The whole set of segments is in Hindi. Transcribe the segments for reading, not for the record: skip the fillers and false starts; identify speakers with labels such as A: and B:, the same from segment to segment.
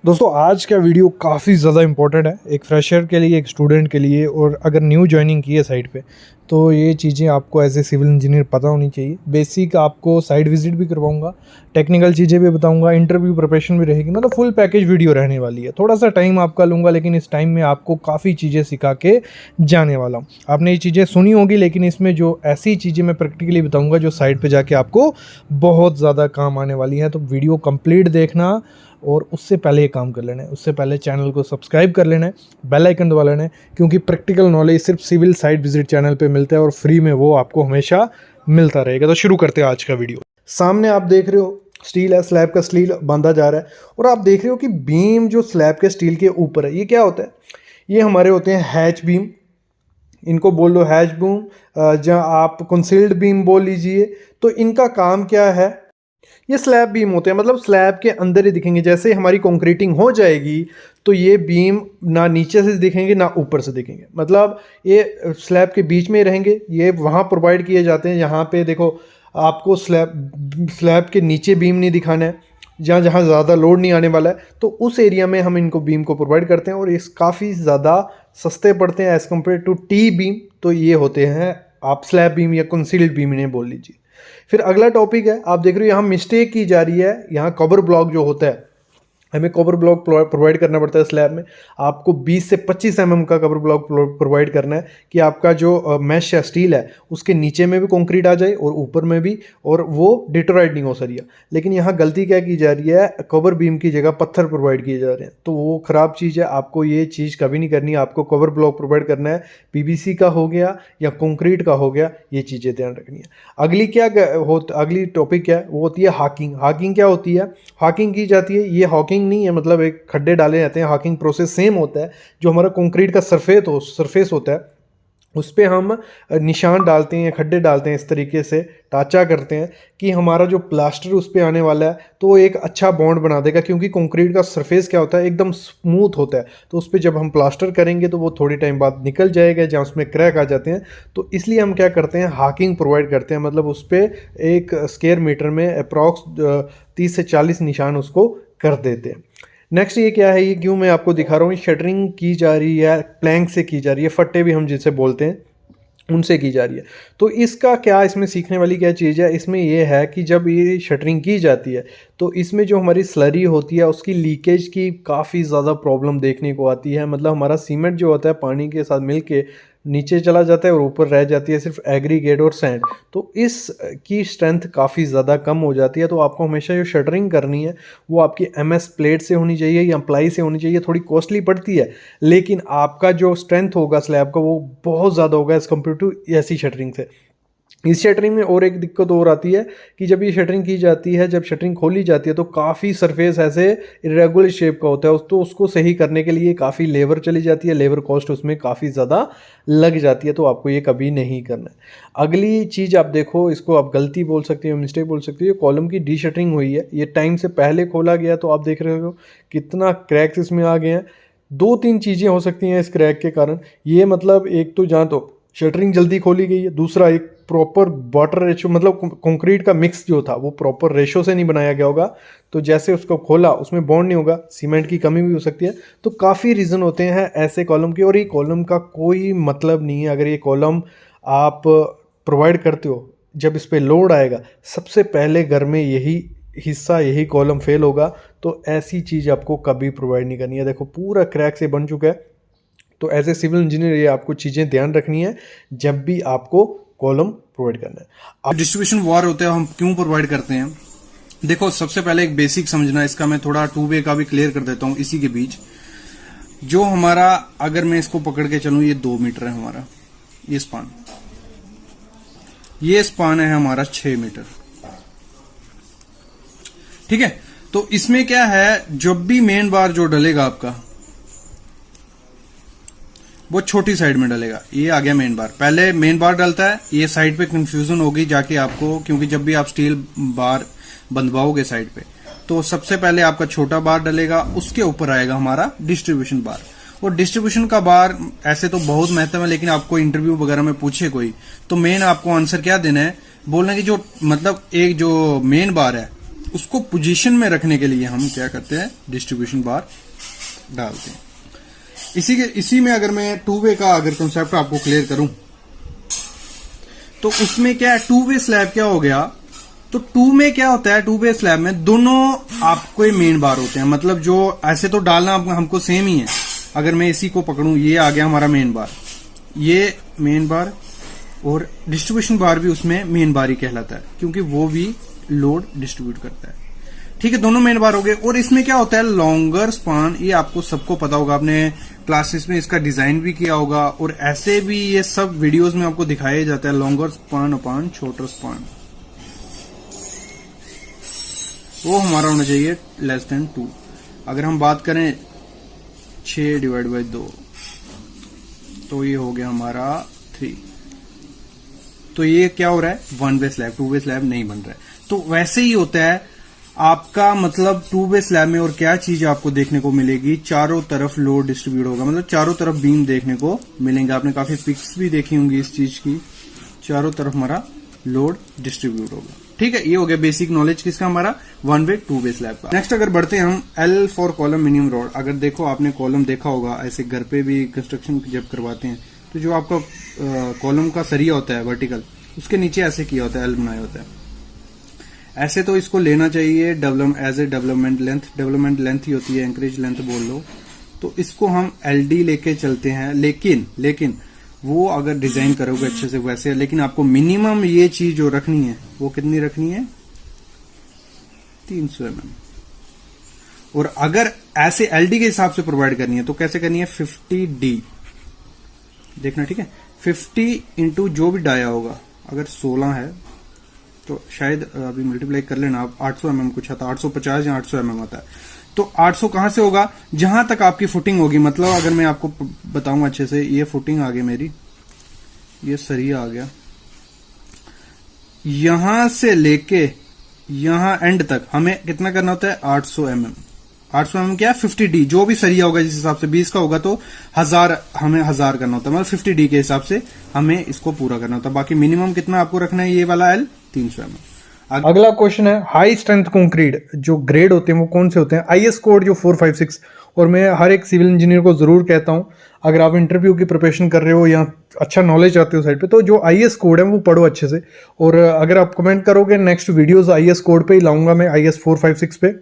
A: दोस्तों आज का वीडियो काफ़ी ज़्यादा इम्पोर्टेंट है एक फ्रेशर के लिए, एक स्टूडेंट के लिए, और अगर न्यू ज्वाइनिंग की है साइट पे तो ये चीज़ें आपको एज ए सिविल इंजीनियर पता होनी चाहिए। बेसिक आपको साइट विजिट भी करवाऊंगा, टेक्निकल चीज़ें भी बताऊंगा, इंटरव्यू प्रिपरेशन भी रहेगी, मतलब फुल पैकेज वीडियो रहने वाली है। थोड़ा सा टाइम आपका लूँगा लेकिन इस टाइम में आपको काफ़ी चीज़ें सिखा के जाने वाला हूँ। आपने ये चीज़ें सुनी होगी लेकिन इसमें जो ऐसी चीज़ें मैं प्रैक्टिकली बताऊँगा जो साइट पर जाके आपको बहुत ज़्यादा काम आने वाली हैं। तो वीडियो कंप्लीट देखना और उससे पहले ये काम कर लेना है, उससे पहले चैनल को सब्सक्राइब कर लेना है, बेल आइकन दबा लेना है, क्योंकि प्रैक्टिकल नॉलेज सिर्फ सिविल साइट विजिट चैनल पे मिलता है और फ्री में वो आपको हमेशा मिलता रहेगा। तो शुरू करते हैं आज का वीडियो। सामने आप देख रहे हो स्टील है, स्लैब का स्टील बांधा जा रहा है और आप देख रहे हो कि बीम जो स्लैब के स्टील के ऊपर है, ये क्या होता है? ये हमारे होते हैं हैच बीम, इनको बोल लो हैच बीम, जहाँ आप कंसील्ड बीम बोल लीजिए। तो इनका काम क्या है? ये स्लैब बीम होते हैं, मतलब स्लैब के अंदर ही दिखेंगे। जैसे हमारी कंक्रीटिंग हो जाएगी तो ये बीम ना नीचे से दिखेंगे ना ऊपर से दिखेंगे, मतलब ये स्लैब के बीच में ही रहेंगे। ये वहाँ प्रोवाइड किए जाते हैं, यहाँ पे देखो आपको स्लैब के नीचे बीम नहीं दिखाना है, जहाँ जहाँ ज़्यादा लोड नहीं आने वाला है, तो उस एरिया में हम इनको बीम को प्रोवाइड करते हैं और इस काफ़ी ज़्यादा सस्ते पड़ते हैं as compare to T beam. तो ये होते हैं आप स्लैब बीम या कंसील्ड बीम इन्हें बोल लीजिए। फिर अगला टॉपिक है, आप देख रहे हो यहाँ मिस्टेक की जा रही है। यहाँ कवर ब्लॉक जो होता है, हमें कवर ब्लॉक प्रोवाइड करना पड़ता है स्लैब में। आपको 20 से 25 mm का कवर ब्लॉक प्रोवाइड करना है कि आपका जो मैश या स्टील है उसके नीचे में भी कंक्रीट आ जाए और ऊपर में भी, और वो डिटोराइड नहीं हो सरिया। लेकिन यहाँ गलती क्या की जा रही है, कवर बीम की जगह पत्थर प्रोवाइड किए जा रहे हैं, तो वो ख़राब चीज़ है। आपको ये चीज़ कभी नहीं करनी है, आपको कवर ब्लॉक प्रोवाइड करना है। PVC का हो गया या कंक्रीट का हो गया, ये चीज़ें ध्यान रखनी है। अगली टॉपिक क्या है, वो होती है हाकिंग। हाकिंग क्या होती है? हाकिंग की जाती है, ये हॉकिंग नहीं है, मतलब एक खड्डे डाले जाते हैं। हाकिंग प्रोसेस सेम होता है, जो हमारा कंक्रीट का सरफेस होता है उस पर हम निशान डालते हैं, खड्डे डालते हैं, इस तरीके से टाचा करते हैं कि हमारा जो प्लास्टर उस पर आने वाला है तो एक अच्छा बॉन्ड बना देगा। क्योंकि कंक्रीट का सरफेस क्या होता है, एकदम स्मूथ होता है, तो उस पर जब हम प्लास्टर करेंगे तो वो थोड़ी टाइम बाद निकल जाएगा जहाँ उसमें क्रैक आ जाते हैं। तो इसलिए हम क्या करते हैं, हाकिंग प्रोवाइड करते हैं, मतलब उस पर एक स्क्वायर मीटर में अप्रॉक्स 30 से 40 निशान उसको कर देते हैं। नेक्स्ट ये क्या है, ये क्यों मैं आपको दिखा रहा हूँ, शटरिंग की जा रही है, प्लैंक से की जा रही है, फट्टे भी हम जिसे बोलते हैं उनसे की जा रही है। तो इसका क्या, इसमें सीखने वाली क्या चीज़ है? इसमें यह है कि जब ये शटरिंग की जाती है तो इसमें जो हमारी स्लरी होती है उसकी लीकेज की काफ़ी ज़्यादा प्रॉब्लम देखने को आती है। मतलब हमारा सीमेंट जो होता है पानी के साथ मिलके नीचे चला जाता है और ऊपर रह जाती है सिर्फ एग्रीगेट और सैंड, तो इस की स्ट्रेंथ काफ़ी ज़्यादा कम हो जाती है। तो आपको हमेशा जो शटरिंग करनी है वो आपकी MS प्लेट से होनी चाहिए या प्लाई से होनी चाहिए। थोड़ी कॉस्टली पड़ती है लेकिन आपका जो स्ट्रेंथ होगा स्लैब का वो बहुत ज़्यादा होगा एज़ कम्पेयर टू ऐसी शटरिंग से। इस शटरिंग में और एक दिक्कत और आती है कि जब ये शटरिंग की जाती है, जब शटरिंग खोली जाती है तो काफ़ी सरफेस ऐसे इरेगुलर शेप का होता है, तो उसको सही करने के लिए काफ़ी लेबर चली जाती है, लेबर कॉस्ट उसमें काफ़ी ज़्यादा लग जाती है। तो आपको ये कभी नहीं करना है। अगली चीज़ आप देखो, इसको आप गलती बोल सकते हो, मिस्टेक बोल सकते हो, कॉलम की डी शटरिंग हुई है, ये टाइम से पहले खोला गया तो आप देख रहे हो कितना क्रैक्स इसमें आ गए हैं। 2-3 चीज़ें हो सकती हैं इस क्रैक के कारण। ये मतलब एक तो जहाँ तो शटरिंग जल्दी खोली गई है, दूसरा एक प्रॉपर वाटर रेशो, मतलब कंक्रीट का मिक्स जो था वो प्रॉपर रेशो से नहीं बनाया गया होगा, तो जैसे उसको खोला उसमें बॉन्ड नहीं होगा, सीमेंट की कमी भी हो सकती है। तो काफ़ी रीज़न होते हैं ऐसे कॉलम के, और ये कॉलम का कोई मतलब नहीं है। अगर ये कॉलम आप प्रोवाइड करते हो, जब इस पर लोड आएगा सबसे पहले घर में यही कॉलम फेल होगा, तो ऐसी चीज़ आपको कभी प्रोवाइड नहीं करनी है। देखो पूरा क्रैक से बन चुका है। तो एज ए सिविल इंजीनियर ये आपको चीज़ें ध्यान रखनी है जब भी आपको कॉलम प्रोवाइड करना है।
B: अब डिस्ट्रीब्यूशन वार होते हैं, हम क्यों प्रोवाइड करते हैं? देखो सबसे पहले एक बेसिक समझना, इसका मैं थोड़ा 2 वे का भी क्लियर कर देता हूं। इसी के बीच जो हमारा, अगर मैं इसको पकड़ के चलूं, ये 2 मीटर है हमारा, ये स्पान है हमारा 6 मीटर, ठीक है। तो इसमें क्या है, जब भी मेन बार जो डलेगा आपका वो छोटी साइड में डलेगा। ये आ गया मेन बार, पहले मेन बार डलता है, ये साइड पे कंफ्यूजन होगी जाके आपको, क्योंकि जब भी आप स्टील बार बंधवाओगे साइड पे तो सबसे पहले आपका छोटा बार डलेगा, उसके ऊपर आएगा हमारा डिस्ट्रीब्यूशन बार। और डिस्ट्रीब्यूशन का बार ऐसे तो बहुत महत्व है, लेकिन आपको इंटरव्यू वगैरह में पूछे कोई तो मेन आपको आंसर क्या देना है, बोलना कि जो मतलब एक जो मेन बार है उसको पोजीशन में रखने के लिए हम क्या करते हैं, डिस्ट्रीब्यूशन बार डालते हैं। इसी में अगर मैं टू वे का अगर कंसेप्ट आपको क्लियर करूं तो उसमें क्या है, टू वे स्लैब क्या हो गया, तो टू में क्या होता है, टू वे स्लैब में दोनों आपको मेन बार होते हैं, मतलब जो ऐसे तो डालना हमको सेम ही है। अगर मैं इसी को पकड़ूं, ये आ गया हमारा मेन बार, ये मेन बार, और डिस्ट्रीब्यूशन बार भी उसमें मेन बार ही कहलाता है क्योंकि वो भी लोड डिस्ट्रीब्यूट करता है। ठीक है, दोनों मेन बार हो गए। और इसमें क्या होता है, लॉन्गर स्पान, ये आपको सबको पता होगा, आपने क्लासेस में इसका डिजाइन भी किया होगा और ऐसे भी ये सब वीडियोस में आपको दिखाया जाता है, longer span upon shorter span, वो हमारा होना चाहिए लेस देन 2। अगर हम बात करें 6/2 तो ये हो गया हमारा 3। तो ये क्या हो रहा है, one way slab, two way slab नहीं बन रहा है। तो वैसे ही होता है आपका, मतलब टू वे स्लैब में और क्या चीज आपको देखने को मिलेगी, चारों तरफ लोड डिस्ट्रीब्यूट होगा, मतलब चारों तरफ बीम देखने को मिलेंगे। आपने काफी पिक्स भी देखी होंगी इस चीज की, चारों तरफ हमारा लोड डिस्ट्रीब्यूट होगा। ठीक है, ये हो गया बेसिक नॉलेज किसका, हमारा one way two way slab का। नेक्स्ट अगर बढ़ते हैं हम, L for column minimum rod. अगर देखो आपने कॉलम देखा होगा, ऐसे घर पे भी कंस्ट्रक्शन जब करवाते हैं तो जो आपका कॉलम का सरिया होता है वर्टिकल, उसके नीचे ऐसे किया होता है, एल बनाया होता है ऐसे। तो इसको लेना चाहिए एज ए डेवलपमेंट लेंथ ही होती है, एंकरेज लेंथ बोल लो। तो इसको हम एलडी लेके चलते हैं, लेकिन वो अगर डिजाइन करोगे अच्छे से वैसे, लेकिन आपको मिनिमम ये चीज जो रखनी है वो कितनी रखनी है, 300 mm। और अगर ऐसे एलडी के हिसाब से प्रोवाइड करनी है तो कैसे करनी है, 50D देखना। ठीक है, 50 इंटू जो भी डाया होगा, अगर 16 है तो शायद अभी मल्टीप्लाई कर लेना आप, 800 mm कुछ आता है, 850 या 800 mm आता है। तो 800 कहां से होगा, जहां तक आपकी फुटिंग होगी। मतलब अगर मैं आपको बताऊं अच्छे से, ये फुटिंग आ गई मेरी, ये सरिया आ गया, यहां से लेके यहां एंड तक हमें कितना करना होता है, 800 mm। 800 mm क्या है, 50D, जो भी सरिया होगा, जिस हिसाब से 20 का होगा तो 1000, हमें 1000 करना होता है, मतलब 50D के हिसाब से हमें इसको पूरा करना होता है। बाकी मिनिमम कितना आपको रखना है, ये वाला एल 300 mm।
A: अगला क्वेश्चन है, हाई स्ट्रेंथ कंक्रीट जो ग्रेड होते हैं वो कौन से होते हैं। आईएस कोड जो 456, और मैं हर एक सिविल इंजीनियर को जरूर कहता हूं, अगर आप इंटरव्यू की प्रिपरेशन कर रहे हो या अच्छा नॉलेज आते हो साइड पे, तो जो आईएस कोड है वो पढ़ो अच्छे से। और अगर आप कमेंट करोगे, नेक्स्ट वीडियोस आईएस कोड पे ही लाऊंगा मैं, आईएस 456 पे।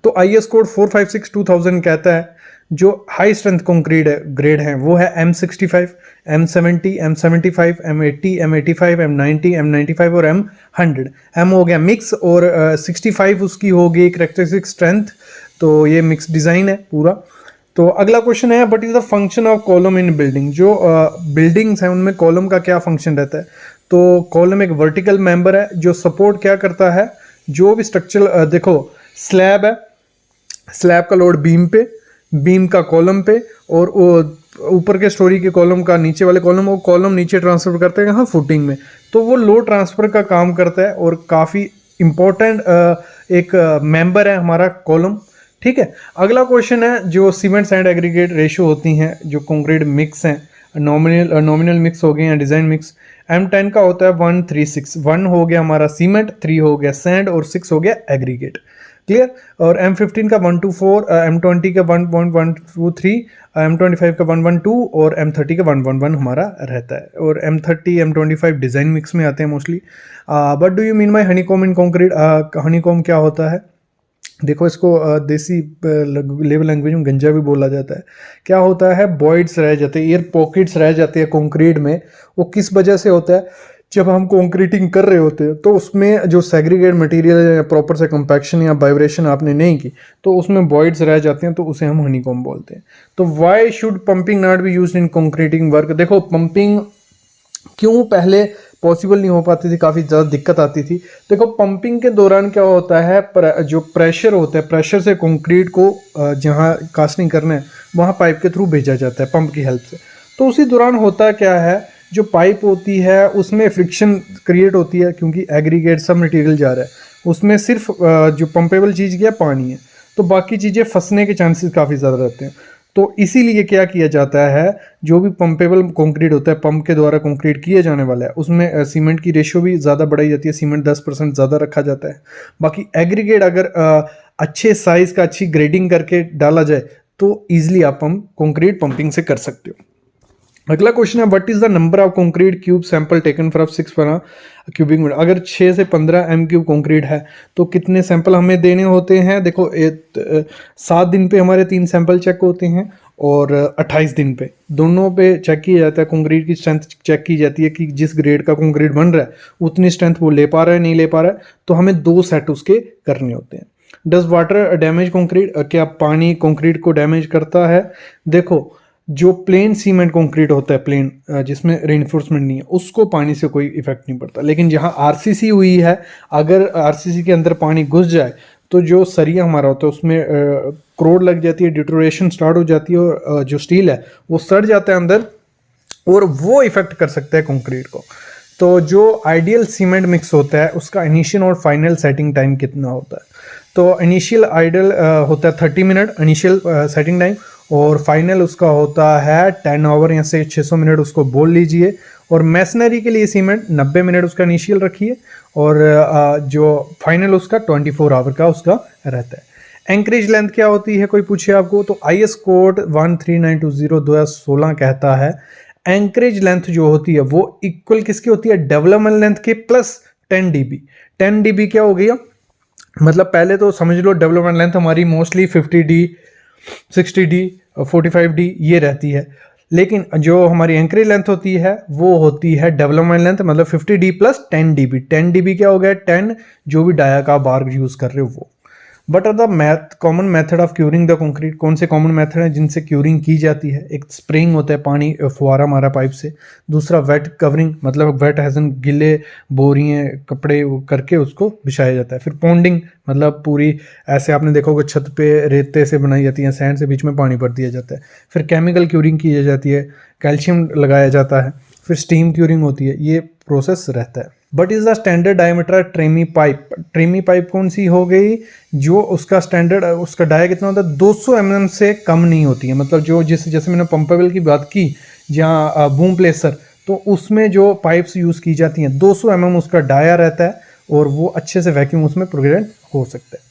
A: तो आईएस कोड 456 2000 कहता है जो हाई स्ट्रेंथ कंक्रीट है ग्रेड है वो है M65, M70, M75, M80, M85, M90, M95 और M100। M हो गया मिक्स, और 65 उसकी होगी कैरेक्टरिस्टिक स्ट्रेंथ। तो ये मिक्स डिज़ाइन है पूरा। तो अगला क्वेश्चन है, but is the function of column in building. जो बिल्डिंग्स हैं उनमें कॉलम का क्या फंक्शन रहता है। तो कॉलम एक वर्टिकल मेंबर है जो सपोर्ट क्या करता है, जो भी स्ट्रक्चरल, देखो स्लैब है, स्लैब का लोड बीम पे, बीम का कॉलम पे, और ऊपर के स्टोरी के कॉलम का नीचे वाले कॉलम, वो कॉलम नीचे ट्रांसफर करते हैं यहाँ फुटिंग में। तो वो लोड ट्रांसफर का काम करता है और काफ़ी इंपॉर्टेंट एक मेंबर है हमारा कॉलम। ठीक है, अगला क्वेश्चन है, जो सीमेंट सैंड एग्रीगेट रेशियो होती हैं जो कंक्रीट मिक्स हैं, नॉमिनल मिक्स हो गए या डिज़ाइन मिक्स, M10 का होता है 136। 1 हो गया हमारा सीमेंट, 3 हो गया सैंड और 6 हो गया एग्रीगेट। क्लियर। और M15 का 124, M20 का 1.123, M25 का 112 और M30 का 111 हमारा रहता है। और M30 M25 डिज़ाइन मिक्स में आते हैं mostly. But do you mean by honeycomb in concrete. Honeycomb क्या होता है, देखो इसको देसी लेवल लैंग्वेज में गंजा भी बोला जाता है। क्या होता है, बॉइड्स रह जाते हैं, एयर पॉकेट्स रह जाते हैं कंक्रीट में। वो किस वजह से होता है, जब हम कंक्रीटिंग कर रहे होते हैं तो उसमें जो सेग्रीगेट मटेरियल या प्रॉपर से कंपैक्शन या वाइब्रेशन आपने नहीं की तो उसमें बॉइड्स रह जाते हैं, तो उसे हम हनीकॉम बोलते हैं। तो why should pumping not be used in concreting work. देखो पंपिंग क्यों पहले पॉसिबल नहीं हो पाती थी, काफ़ी ज़्यादा दिक्कत आती थी। देखो पंपिंग के दौरान क्या होता है, जो प्रेशर होता है, प्रेशर से कंक्रीट को जहाँ कास्टिंग करना है वहाँ पाइप के थ्रू भेजा जाता है पंप की हेल्प से। तो उसी दौरान होता क्या है, जो पाइप होती है उसमें फ्रिक्शन क्रिएट होती है, क्योंकि एग्रीगेट सब मटेरियल जा रहा है, उसमें सिर्फ जो पंपेबल चीज़ क्या है, पानी है, तो बाकी चीज़ें फंसने के चांसेस काफ़ी ज़्यादा रहते हैं। तो इसीलिए क्या किया जाता है, जो भी पंपेबल कंक्रीट होता है, पंप के द्वारा कंक्रीट किया जाने वाला है, उसमें सीमेंट की रेशियो भी ज़्यादा बढ़ाई जाती है, सीमेंट 10% ज़्यादा रखा जाता है। बाकी एग्रीगेट अगर अच्छे साइज़ का अच्छी ग्रेडिंग करके डाला जाए तो ईजिली आप कंक्रीट पंपिंग से कर सकते हो। अगला क्वेश्चन है, what is the number of concrete cube sample taken from 6 cubic meter. अगर 6 से 15 एम क्यूब कंक्रीट है तो कितने सैंपल हमें देने होते हैं। देखो 7 दिन पे हमारे 3 सैंपल चेक होते हैं और 28 दिन पे दोनों पे चेक किया जाता है। कंक्रीट की स्ट्रेंथ चेक की जाती है कि जिस ग्रेड का कंक्रीट बन रहा है उतनी स्ट्रेंथ वो ले पा रहा है नहीं ले पा रहा है, तो हमें 2 सेट उसके करने होते हैं। डज वाटर डैमेज कंक्रीट, क्या पानी कंक्रीट को डैमेज करता है। देखो जो प्लेन सीमेंट कंक्रीट होता है, प्लेन जिसमें रेनफोर्समेंट नहीं है, उसको पानी से कोई इफेक्ट नहीं पड़ता। लेकिन जहाँ आरसीसी हुई है, अगर आरसीसी के अंदर पानी घुस जाए तो जो सरिया हमारा होता है उसमें क्रोड लग जाती है, डिटोरेशन स्टार्ट हो जाती है और जो स्टील है वो सड़ जाता है अंदर और वो इफेक्ट कर सकता है कंक्रीट को। तो जो आइडियल सीमेंट मिक्स होता है उसका इनिशियल और फाइनल सेटिंग टाइम कितना होता है। तो इनिशियल आइडियल होता है 30 मिनट इनिशियल सेटिंग टाइम, और फाइनल उसका होता है 10 आवर या से 600 मिनट उसको बोल लीजिए। और मैसनरी के लिए सीमेंट 90 मिनट उसका इनिशियल रखिए और जो फाइनल उसका 24 आवर का उसका रहता है। एंकरेज लेंथ क्या होती है, कोई पूछे आपको, तो IS कोड 13920 2016 कहता है एंकरेज लेंथ जो होती है वो इक्वल किसकी होती है, डेवलपमेंट लेंथ के प्लस 10 dB। 10 dB क्या हो गया, मतलब पहले तो समझ लो डेवलपमेंट लेंथ हमारी मोस्टली 50D 60D 45D ये रहती है, लेकिन जो हमारी एंकरेज लेंथ होती है वो होती है डेवलपमेंट लेंथ, मतलब 50D प्लस 10 dB। 10 dB क्या हो गया, 10 जो भी डाया का बार यूज कर रहे हो वो। But are the common method of curing the concrete, कौन से कॉमन मेथड है जिनसे क्यूरिंग की जाती है। एक स्प्रेइंग होता है, पानी फुहारा मारा पाइप से। दूसरा वेट कवरिंग, मतलब वेट हैजन गिले बोरियां कपड़े करके उसको बिछाया जाता है। फिर पॉन्डिंग, मतलब पूरी ऐसे आपने देखा होगा छत पे रेते से बनाई जाती है, सैंड से बीच में पानी भर दिया जाता है। फिर केमिकल क्यूरिंग की जाती है, कैल्शियम लगाया जाता है। फिर स्टीम क्यूरिंग होती है, ये प्रोसेस रहता है। But is the standard diameter tremie pipe, tremie pipe कौन सी हो गई, जो उसका स्टैंडर्ड उसका डाया कितना होता है, 200 mm से कम नहीं होती है। मतलब जो जैसे मैंने पंपेबल की बात की जहाँ बूम प्लेसर, तो उसमें जो पाइप्स यूज़ की जाती हैं 200 mm उसका डाया रहता है और वो अच्छे से वैक्यूम उसमें प्रोग्रेड हो सकता है।